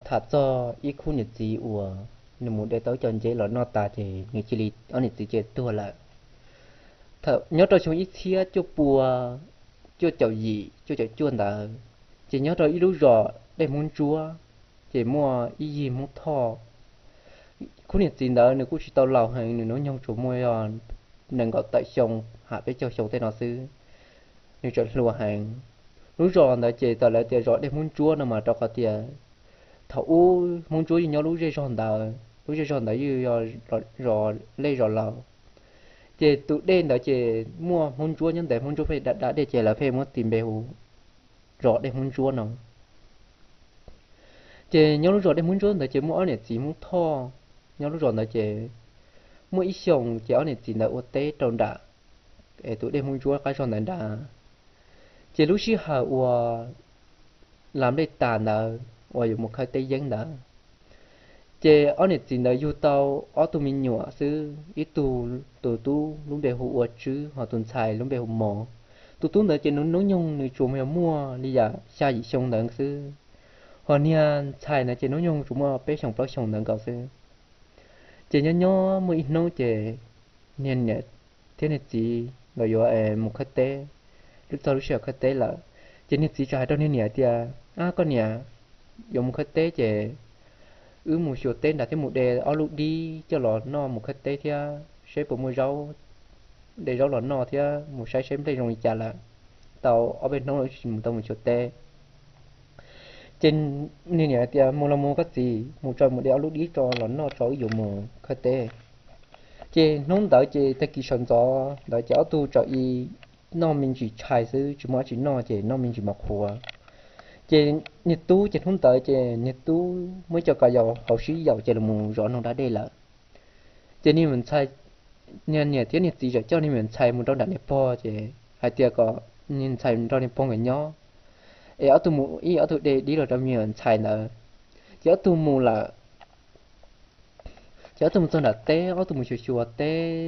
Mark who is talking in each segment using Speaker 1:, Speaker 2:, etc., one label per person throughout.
Speaker 1: thà cho ít khu nhật gì ủa nếu muốn để tới chọn chế là nó ta thì người chỉ li ở nhật gì chế tua là thợ nhớ tôi chúng ít xía cho bùa cho chậu gì cho chậu chuồn đã chỉ nhớ tôi ít lúc rõ để muốn chúa chỉ mua ít gì muốn thọ khu nhật gì đó nếu cũng chỉ tao lầu hay nếu nó nhông chủ môi nâng gọi tại sông hạ bé cho sông tên nó xứ nếu chọn lùa hàng lúc rõ là chỉ tao lại tiền rõ để muốn chúa nào mà cho có tiền thầu muốn chúa gì nhớ lúc dây giòn đó như rõ lấy rõ lầu chị tụ đen đó chị mua muốn chúa nhưng để muốn chúa phải đã để chị là phải muốn tìm bề hú rõ để muốn chúa nào chị nhớ lúc rõ để muốn chúa đó chị mua ở này chỉ muốn thò nhớ lúc rõ đó chị mua ít xong chị ở này chỉ là ô tế trong đã để tụ đen muốn chúa cái xong này đã chị lúc xí hà làm đây tàn đã dùng một cái tay dân đã chị ở này chỉ là yêu tàu ở tụi mình nhỏ xứ ít tu lúc bề hú chứ họ tuần xài lúc bề hú mỏ tụi nữa chị nó nhung người chủ mà mua đi giờ xa gì xong đằng xứ họ nia xài là chị nó nhung chủ mà bé xong bao xong đằng cầu xứ chị nhớ mới nói chị nên nhẹ thế này chị rồi vô một khách tế lúc sau lúc sau khách tế là chị nên chị trai đó nên nhẹ thì con nhẹ dùng một khách tế chị một số tên đã thêm một đề ở lúc đi cho lọ no một khách tế thì sẽ bộ mua rau để rau lọ no thì một sai xem đây rồi chả là tàu ở bên nó chỉ một tàu một số tế trên nên nhẹ thì mua là mua cái gì một trò một đeo lúc đi cho lọ no cho dùng một khách tế chị nông đợi chị ta kỳ sản gió đợi cháu tu cho y nó mình chỉ xài sư chỉ mỗi chỉ nó chị nó mình chỉ mặc hùa chị nhiệt tu chị không tới chị nhiệt tu mới cho cả dầu hậu sĩ dầu chị là mù rõ nó đã đây là chị nên mình xài nhân nhiệt tiếng nhiệt gì rồi cho nên mình xài một đôi đặt nếp po chị hai tia có nhìn xài một đôi nếp po người nhỏ ở tu mù ý ở tu đây đi rồi trong miệng xài nữa chị ở tu mù là chị ở tu mù là té ở tu mù chùa té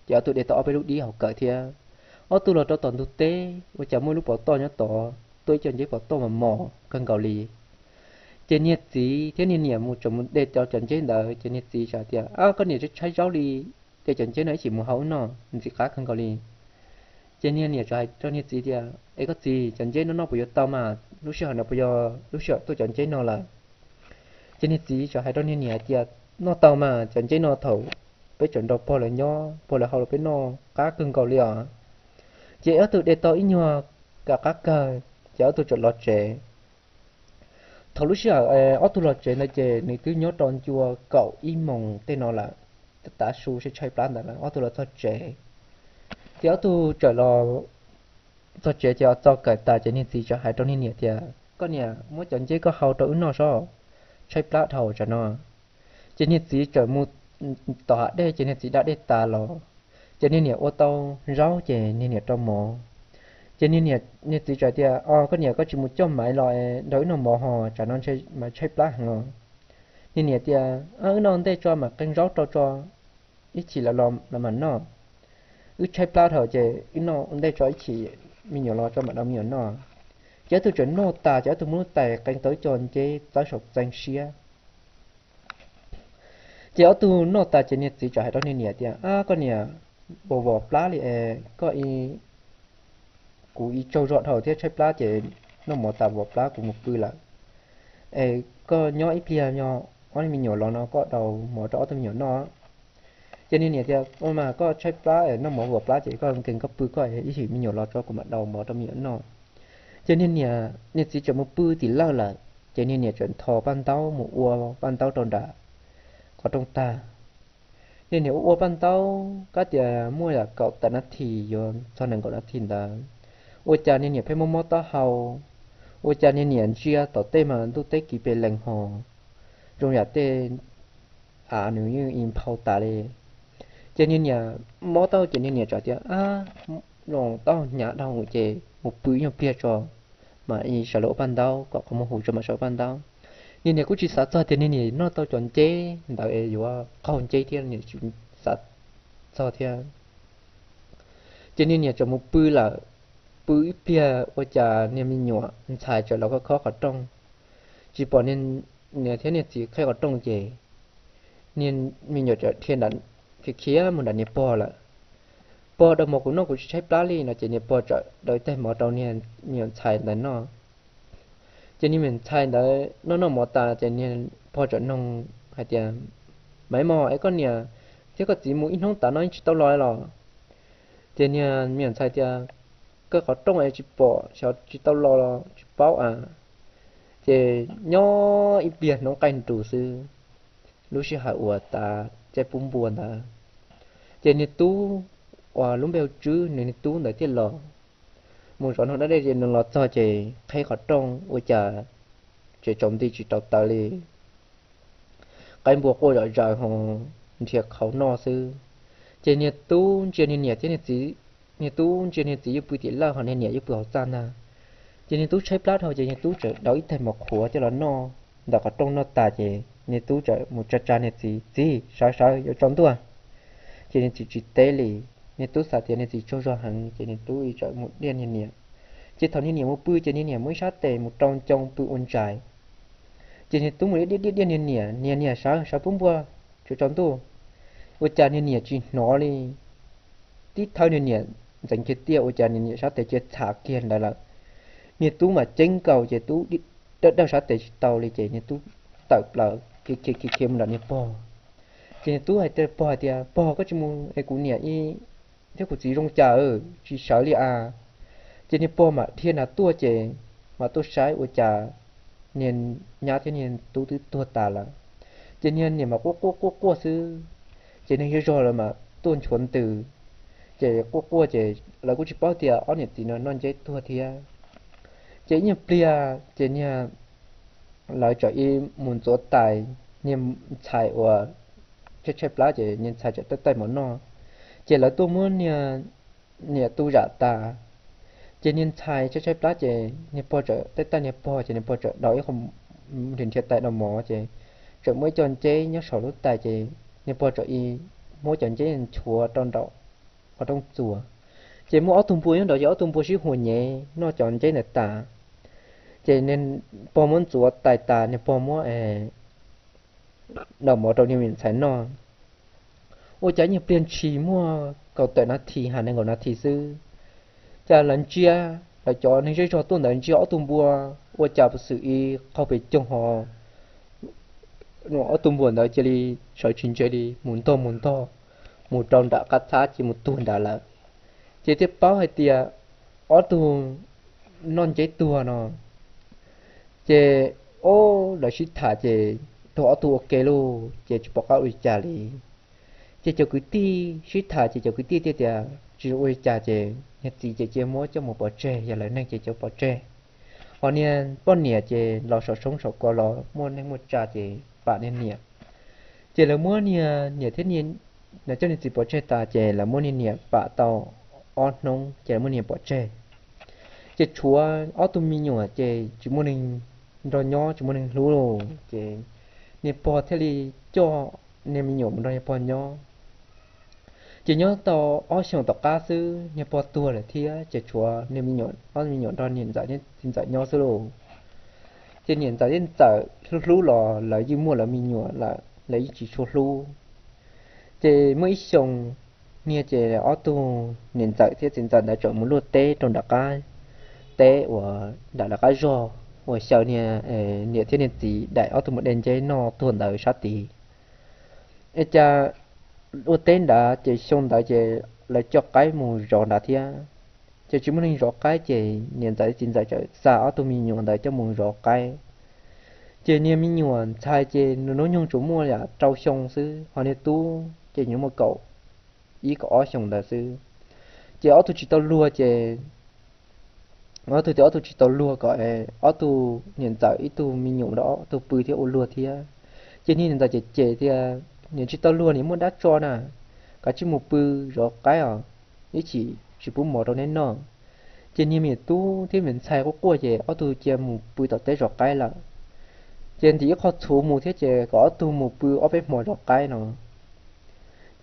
Speaker 1: chị ở tu để tao ở bên lúc đi học cởi thì ở tu là cho toàn tu té và chả mỗi lúc bỏ to nhá to tôi chọn giấy bỏ to mà mỏ cần cầu lì trên nhiệt gì thế nên nhiều một trong để cho chọn chế đời trên nhiệt gì chả tiệt có nhiệt trái rau đi để chọn chế này chỉ một hậu nó gì khác cần cầu lì trên nhiệt trái cho nhiệt gì tiệt ấy có gì chọn chế nó bây giờ tao mà lúc sau nó bây giờ lúc sau tôi chọn chế nó là trên nhiệt gì cho hai đôi nhiệt tiệt nó tao mà chọn chế nó thầu với chọn đồ po là nho po là hậu là cái nó cá cần cầu lì chị ở từ để tao ít nhòa cả các cờ cháu tôi chọn lọt trẻ thầu lúc xưa ở tôi lọt trẻ này trẻ này cứ nhớ tròn chùa cậu im mong tên nó là ta su sẽ chơi plan là ở tôi lọt trẻ cháu tôi chọn lò cho trẻ cho cái ta trẻ nên gì cho hai trong nên thì có nhà mỗi chọn chế có hậu trợ nó sao chơi plan thầu cho nó trẻ nên gì chọn một tọa đây trẻ nên gì đã để ta lò trẻ nên ô tô rau trẻ nên trong mỏ cho nên nhiệt thì trời thì có nhiều có chỉ một trăm mấy loại đối nó mò hò chả non chơi mà chơi plá hàng nên nhiệt thì non đây cho mà canh rau cho ít chỉ là làm mà nó ít chơi plá thôi chứ ít nó đây cho ít chỉ mình nhiều lo cho mà đâu nhiều nó chứ tôi chuẩn nó ta chứ tôi muốn tài canh tới tròn chứ tới sọc danh xia chứ tôi nó ta chỉ nhiệt thì trời đó nên nhiệt thì có nhiều bộ vỏ plá thì có ý cú ý trâu rọt hầu thiết chơi plá chế nó mỏ tạp vào plá của một bự là có nhỏ ít kia nhỏ anh mình nhỏ nó có đầu mỏ rõ tôi nhỏ nó cho nên thì mà có chơi plá nó mỏ vào plá chế có kinh có bự có ý chỉ mình nhỏ lo cho của mặt đầu mỏ trong nhỏ nó cho nên nên chỉ cho một bự thì lâu là cho nên chuyện thò ban tao một ua ban tao tròn đã có trong ta nên nếu ua ban tao có thì mua là cậu ta nó thì rồi cho nên cậu nó thì là ôi cha nên phải mua món tao hầu ôi cha nên chia tao tê mà tôi tê kịp về lành hồ rồi nhà tê nếu như im phao ta đi cho nên món tao cho nên cho tiếc rồi tao nhà tao ngồi chơi một bữa nhau bia cho mà ý sợ lỗ ban đầu có một hồ cho mà sợ ban đầu nên cũng chỉ sát cho thế nên nó tao chọn chế đợi ấy vừa không chế thì nên chọn sát cho theo cho nên cho một bữa là bữa bia ôi cha nên mình nhỏ xài cho nó có khó trong chỉ bỏ nên nè thế nè chỉ khai có trong gì nên mình nhớ thiên đắn cái kia mình đã nè bỏ là bỏ đầu một của nó cũngใช้ปลาลีnó chỉ nè bỏ cho đôi tay mở đầu nè nhiều xài đấy nó chỉ nè mình xài đấy nó mở ta chỉ nè bỏ cho nông hay tiền mấy mò ấy con nè thế có chỉ mũi nông ta nói chỉ tao nói là chỉ nè mình xài tiền cái khó trong ấy chỉ bỏ cho chỉ tao lo chỉ bao à chỉ nhỏ ít biệt nó canh đủ sư lúc xưa hạ ủa ta chạy bún buồn ta chỉ nè tú và lúc bèo chứ nè tú để tiền lò một số nó đã đây nó lọt cho chỉ thấy khó trong ủa chả chỉ trồng đi chỉ trồng ta li cái buộc cô rồi rồi họ thiệt khẩu no sư chỉ nè tú chỉ nè nhẹ chỉ nè chỉ nè tú chỉ nè chỉ giúp bùi tiền lao họ nè nhẹ giúp bùi học san à chỉ nè túใช้ plat thôi chỉ nè tú trở đói thành một khổ cho nó no đã có trong nó ta chỉ nè tú trở một cha nè chỉ sao sao ở trong tua chỉ nè chỉ tê li nè tú xả tiền nè chỉ cho ra hàng chỉ nè tú trở một điên nè nhẹ chỉ thằng nè nhẹ một bùi chỉ nè nhẹ mới sát tệ một trong bùi ôn trái chỉ nè tú một điên nè nhẹ sao sao bún bùa cho trong tua ở cha nè nhẹ chỉ nó đi tí thao nè dành cái tiêu ở cha nè sát tệ chỉ thả kiên là nè tú mà tranh cầu chỉ tú đi đâu sát tệ tàu đi chỉ nè tú tập là cái mình là nè bò chỉ nè tú hay tệ bò thì bò có chỉ muốn cái cú nè y thế của chỉ rong trà chỉ sáu li à chỉ nè bò mà thiên là tua chỉ mà tôi sai ở cha nè nhà thế nè tú tua ta là chỉ nè mà cô sư chỉ nè rồi là mà tuôn chuẩn từ chỉ cô chỉ là cũng chỉ bảo tiền ở nhiệt thì nó non chế tua thì chỉ như bia chỉ như lại cho y muốn chỗ tài như xài ở chế lá chỉ như xài cho tay món nó chỉ là tôi muốn như tu giả ta chỉ như xài chế lá chỉ như bao giờ tay như bao chỉ như bao giờ đói không đến thiệt tại đầu mỏ chỉ cho mới chọn chế nhớ sổ lúc tài chỉ như bao giờ y mỗi chọn chế chùa trong đầu ở trong chùa chỉ mua áo thun bùi nó đòi áo thun bùi xíu hồ nhẹ nó chọn chế này ta chỉ nên bỏ món chùa tài ta nên bỏ món đầu mỏ đầu như mình xài nó ôi trái như tiền chỉ mua cầu tệ nó thì hàng này gọi nó thì sư cha lần chia là cho nên cho tôi lần chia áo thun bùa ôi cha một sự y không phải trông họ nó áo thun bùa đó chỉ đi sợi chuyện chơi đi muốn to một trong đã cắt sát chỉ một tuần đã là chỉ tiếp báo hay tia ở tu non chế tua nó chỉ ô là shit thả chỉ thọ tu ok luôn chỉ bỏ cao uy trả li chỉ cho cứ ti shit thả chỉ cho cứ ti tia chỉ uy trả chỉ nhật chỉ mua cho một bó tre giờ lại năng chỉ cho bó tre họ nè bọn nè chỉ lò sọ sống sọ qua lò mua nên một trả chỉ bạn nên nè chỉ là mua nè thế nhiên là cho nên chỉ bỏ chơi ta chè là muốn nè bạ tàu on nông chè muốn nè bỏ chơi chè chúa ở tụi mình nhỏ chè chỉ muốn nên rồi nhỏ chỉ muốn nên lú lồ chè nè bỏ thế đi cho nè mình nhỏ mình rồi bỏ nhỏ chè nhỏ tàu ở sông tàu cá sư nè bỏ tua là thia chè chúa nè mình nhỏ ở mình nhỏ rồi nè giải nên giải nhỏ sư lồ chè nè giải nên giải lú lò là như mua là mình nhỏ là lấy chỉ số lú chế mới xong nia chế là ở tu nền tại thế chính tại đã chọn một lô té trong đặc cái té của đặc cái rò của sau nia nia thế nên chỉ đại ở tu một đèn chế nó tuần đời sát tỷ ấy cha lô té đã chế xong đã chế là cho cái mù rò đã thia chế chúng mình rò cái chế nền tại chính tại chế xa ở tu mình nhuận đại cho mù rò cái chế nia mình nhuận sai chế nó nhung chủ mua là trâu xong xứ họ nia tu chỉ những một cậu ý có xong là sư chỉ ở tôi chỉ tao lua chỉ ở tôi chỉ tao lua gọi ở tôi nhận tại ý tôi mình nhung đó tôi bự thì ô lua thì chỉ nên là chỉ thì nhận chỉ tao lua thì muốn đắt cho nè cả chỉ một bự rồi cái ý chỉ bún mỏ đâu nên nó chỉ nên mình tu thì mình xài có qua chỉ ở tôi chỉ một bự tao tới rồi cái là trên thì có số một thế chỉ có tôi một bự ở bên mỏ rồi cái nó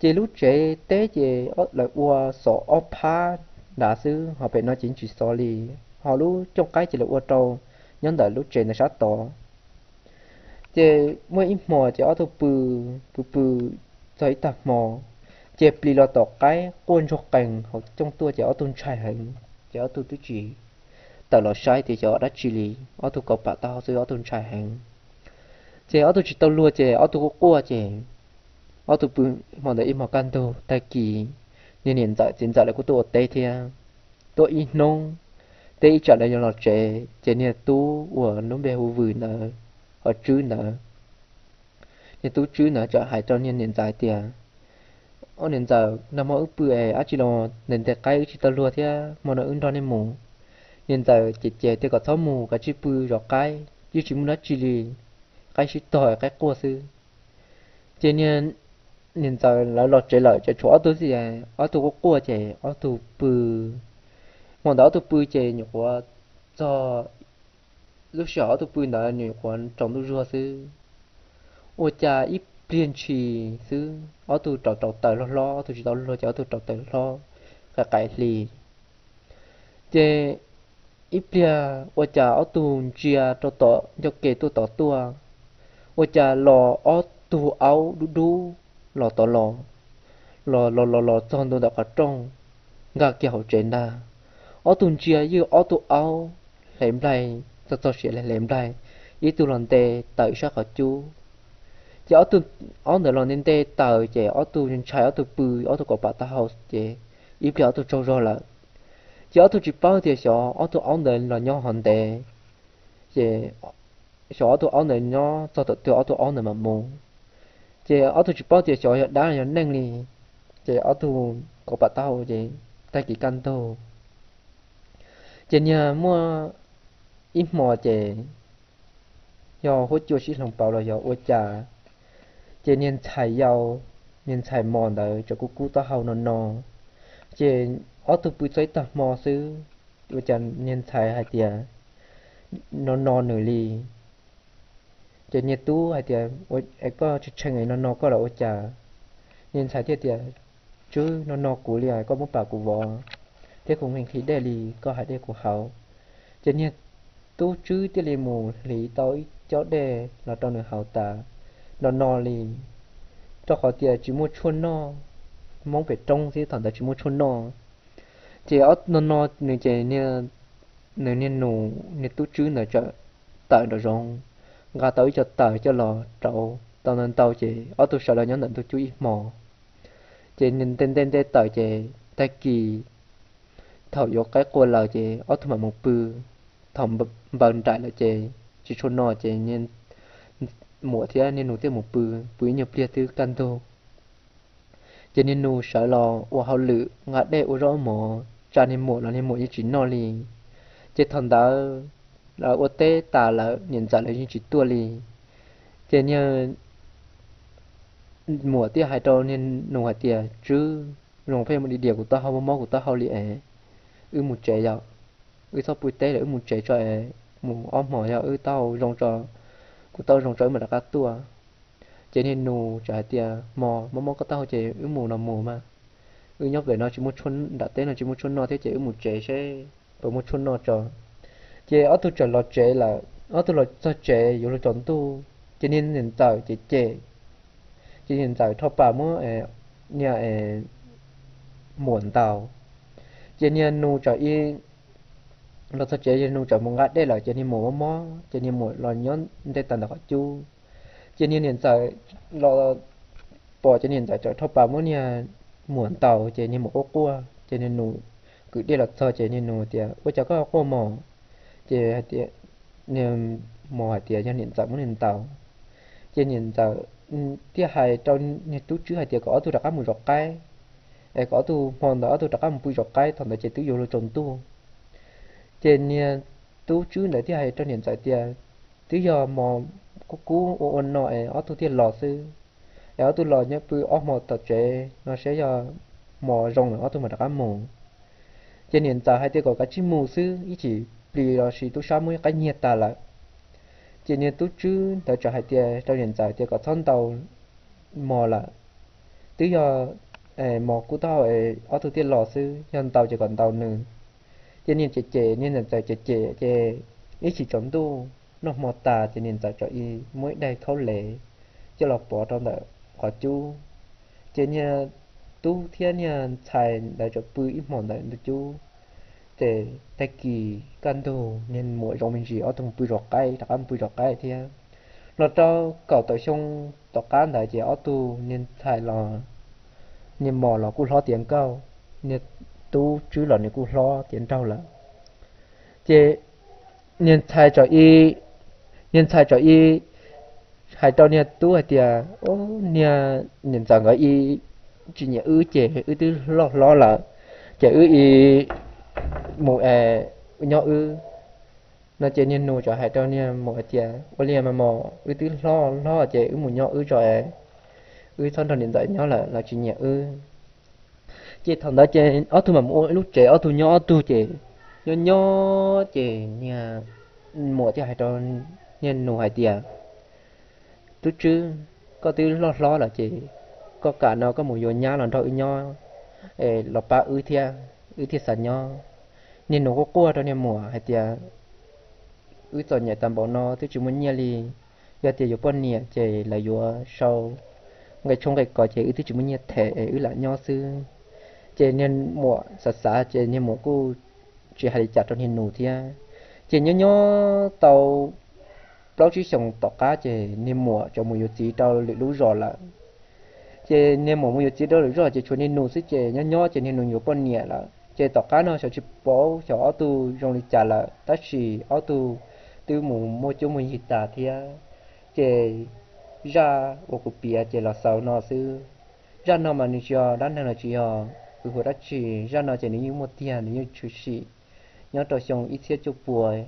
Speaker 1: chỉ lúc trẻ té chỉ là ua sọ ốp phá đã xứ họ phải nói chính chỉ sorry họ lúc trong cái chỉ là ua trâu nhân đời lúc trẻ nó sát to chế mỗi ít mò chế ở tôi bự giấy tạc mò chế pli lo tọt cái quân cho cảnh hoặc trong tua chế ở tôi chạy hình chế ở tôi chỉ tờ lo sai thì chế ở đã chỉ lý ở tôi có bà tao rồi ở tôi chạy hình chế ở tôi chỉ tao lùa chế ở tôi có qua chế ở tôi bự mò để ít mò can đồ tay kỳ nên hiện tại hiện tại là của tôi ở tây thì tôi ít nông tây trả lại cho nó chế chế nên tu của nó bé hù vừ nè ở chứ nè nên tu chứ nè cho hai cho nên hiện tại tiền ở nên giờ nằm ở bưởi á chỉ là nên tại cái chỉ tao lùa thì mà nó ứng đó nên mù nên giờ chỉ chế thì có tháo mù cái chỉ bưởi rồi cái chỉ muốn nó chỉ lì cái chỉ tỏi cái cua sư cho nên giờ là lọt chế lợi cho chỗ tôi gì ở tôi có cua chế ở tôi bưởi mà đó tôi bưởi chế nhiều quá cho lúc nhỏ tôi bưởi đó nhiều quá trong tôi rửa sư ôi cha ít liên trì sư ở tôi trò trò tờ lo tôi chỉ tao lo cho tôi trò tờ lo cái lì chế ít bia ôi cha ở tôi chia trò tọ cho kể tôi tọ tua ôi cha lò ở tôi áo đu đu lò tọ lò trong tôi đã có trong gà kẹo trên na ở tôi chia như ở tôi áo lém đây cho sẽ lại lém đây ý tôi làm tệ tại sao có chú chỉ ở nơi là nên tê tờ chỉ ở tôi nên chạy ở tôi bự ở tôi có bà ta house chỉ ít bia ở tôi trâu rồi là chỉ ở tôi chỉ bao tiền số ở tôi ở nơi là nhau hòn tệ chỉ số ở tôi ở nơi nhau cho tôi ở tôi ở nơi mà mù chỉ ở tôi chỉ bao tiền số đã là năng li chỉ ở tôi có bà ta house chỉ tay kỳ căn tô chỉ nhà mua ít mò chỉ do hỗ trợ sĩ lòng bảo là do ôi trà chế nên chạy giàu nên chạy mòn đấy cho cô ta hậu nó chế ở tụ bự giấy tập mò xứ tôi chẳng nên chạy hai tia nó nửa ly chế nhiệt tú hai tia ôi có chuyện ấy nó có là ôi trà nên chạy tia chứ nó cũ liền có một bà cụ vợ thế cũng mình khí đề lì có hai đề của hậu chế nhiệt tú chứ tia lì mù lý tới chó đề là trong nửa hậu ta nó lì cho họ tiền chỉ mua chuôn nó mong phải trông thì thằng ta chỉ mua chuôn nó chỉ ở nó nên chỉ nên nụ nên tú chứ nữa cho tại đó rong gà tới cho tại cho lò trâu tao nên tao chỉ ở tôi sợ là nhóm định tôi chú ý mò chỉ nên tên tại chỉ tay kỳ thầu vô cái cô là chỉ ở tôi mà một bự thầm bận trại là chỉ chuôn nó chỉ nên mùa thì nên nụ thêm một bự nhập lia từ căn tô cho nên nụ sợ lo ô hao lự ngã đê ô rõ mỏ cha nên mùa là nên mùa như chỉ no li chỉ thằng đó là ô tê ta là nhận ra là như chỉ tua li cho nên mùa tia hai trâu nên nụ hai tia chứ nụ phê một đi điều của ta hao mỏ của ta hao li ấy một trẻ giờ sau bụi tê là một trẻ cho một ôm mỏ giờ tao rong cho của tao rong chơi mà đã cá tua cho nên nụ trả tiền mò có tao chỉ mù là mù mà nhóc về nó chỉ một chuân đã tên là chỉ một chuân nó thế chỉ một chế sẽ bởi một chuân nó cho chỉ ở tôi chọn lọt chế là ở tôi lọt cho chế dù là chọn tu cho nên hiện tại chỉ chế chỉ hiện tại thọ bà mua nhà muộn tàu cho nên nụ trả y lọt cho chế nụ trả một ngắt đây là cho nên mò cho nên một lò nhón đây tận là họ chu cho nên hiện tại lo bỏ cho nên tại chỗ thọ bà mua nhà muộn tàu cho nên một ô cua cho nên nụ cứ đi là thôi cho nên nụ tiệt ôi cháu có cô mò cho tiệt nên mò tiệt cho nên tại muốn nên tàu cho nên tại tiệt hai trong như tú chứ hai tiệt có tôi đặt một giọt cái có tôi mòn đó tôi đặt một bụi giọt cái thằng đó chỉ tôi vô là trồng tu cho nên tú chứ này tiệt hai trong hiện tại tiệt tí giờ mò cú ôn nọ ở tôi tiệt lò sư ở tôi lò nhá bự ở một tờ chế nó sẽ giờ mò rong ở tôi mà đặt mù cho nên tại hai tiệt có cái chim mù sư ý chỉ vì là chỉ tôi sao mới cái nhiệt ta lại cho nên tôi chứ tại cho hai tiệt trong hiện tại tiệt có thân tàu mò là tí giờ mò cú tao ở tôi tiệt lò sư nhân tàu chỉ còn tàu nữa cho nên chế nên là tại chế ý chỉ chọn tu nó mò tà cho nên tại cho y mỗi đây khâu lệ cho lọc bỏ trong đó khó chú cho nhà tu thiên nhà xài đại cho bự ít mòn đại được chú để tay kỳ can đồ nên mỗi trong mình chỉ ở trong bự rọc cây đặc ăn bự rọc cây thì nó cho cậu tới xong tọt cán đại chỉ ở tu nên xài lò nên mò lò cú lo tiền cao nên tu chứ là nên cú lo tiền trâu là chế nên xài cho y nên xài cho y hai trâu nên tu hay tiệt ô nên rằng cái y chỉ nhớ chế tư lo là chế y một nhỏ nó chế nên nô cho hai trâu nên một tiệt ô liền mà mò tư lo chế một nhỏ cho thân thằng điện thoại nhỏ là chỉ nhớ chế thằng đó chế ở thu mà mua lúc chế ở thu nhỏ ở thu chế nhỏ chế nhà một chế hai trâu nên nô hai tiệt tôi chứ có thứ lo là chế có cả nó có một vô nhá là thôi nhỏ là ba ư thia sản nhỏ nên nó có qua đó nên mùa hay tiệt cho nhà tạm bảo nó tôi chỉ muốn nhà li giờ tiệt vô bên nhà chế là vô sau ngày trong ngày có chế tôi chỉ muốn nhà thẻ là nhỏ sư chế nên mùa sạch chế nên mùa cô chỉ hay chặt trong hiện nụ thia chế nhỏ tàu đó chỉ sống tọt cá chế nên mùa cho mùa gì tàu lũ rồi là chế nên mùa gì đó lũ rồi chế cho nên nụ sức chế nhỏ chế nên nụ nhiều con nhẹ là chế tọt cá nó sẽ chụp bó cho ở tu trong lịch trả là tất chỉ ở tu từ mùa chỗ mùa gì ta thì chế ra ở cụ bìa chế là sau nó sư ra nó mà cho đan này là chỉ họ cứ hồi đó chỉ ra nó chế như một tiền như chú sĩ nhớ cho xong ít xe chụp bùi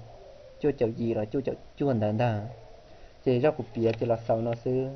Speaker 1: cho chậu gì là cho chậu chuồn đàn đà chế ra cụ bìa chế là sau nó sư